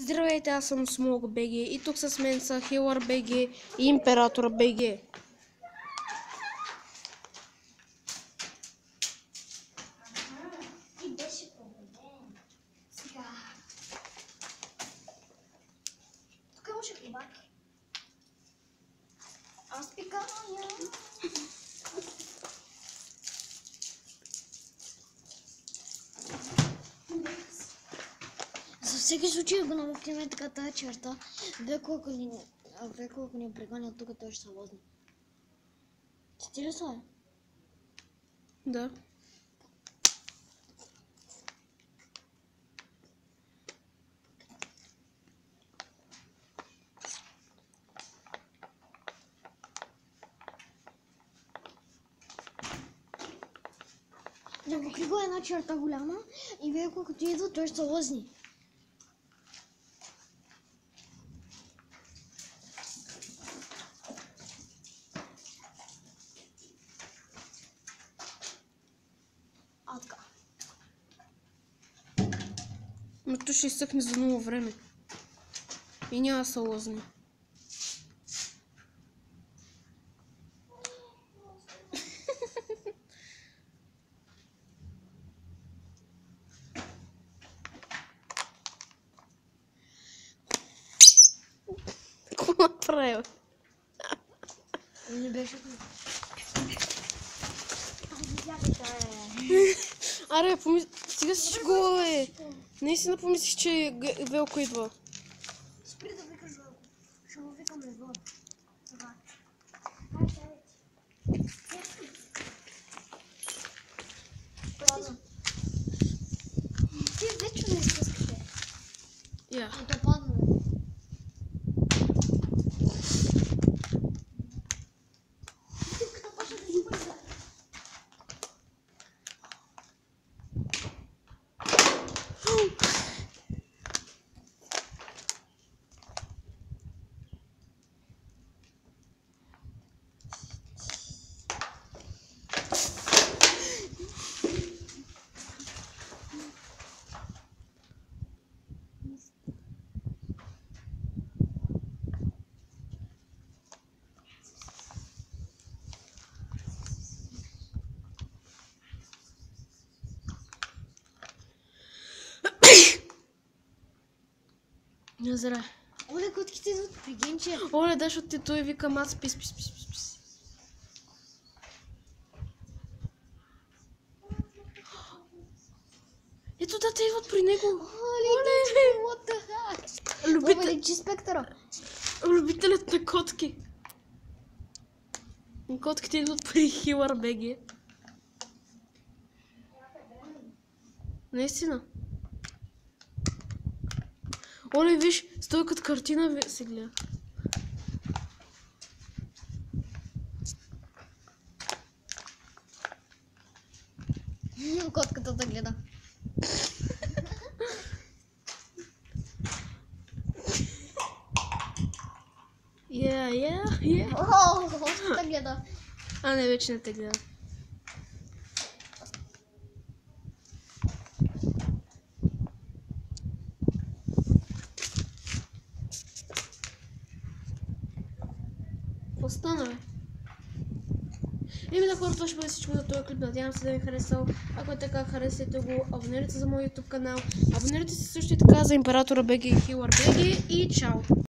Здравейте, аз съм Смог БГ и тук с мен са Хилър БГ и Император БГ. И беше победен. Сега. Тук имаше хлебак. Аз пикая. За всеки случай го намокнем така тази черта. Веко ако ни пригонят тук, той ще се возне. Ти ли са? Да. Намокри го една черта голяма и Веко като идва, той ще се возни. Така. Но то ще изсъхне за много време. И няма да се лозне. Какво направил? Не беше. Аре, сега си шегува, бе. Наистина помислих, че Велко идва. Спри да викаш Велко. Ще му викам Левон. Това. Ти вече не изпускате. Я. Да падне. Зра. Оле, котките идват при Генче. Оле, да, защото той вика мат спис. Ето да, те идват при него. Оле, what the heck? Увеличи спектъра. Любителят на котки. Котките идват при Хилър БГ. Наистина. Оле, виж, стой като картина се гледа. Котката да гледа. Yeah. О, котката гледа. А, не, вече не те гледа. Какво стана, бе? Да, хора, това ще бъде всичко за този клип. Надявам се да ви е харесал. Ако е така, харесайте го, абонирайте се за моят YouTube канал. Абонирайте се също и така за Императора БГ и Хилър БГ и чао!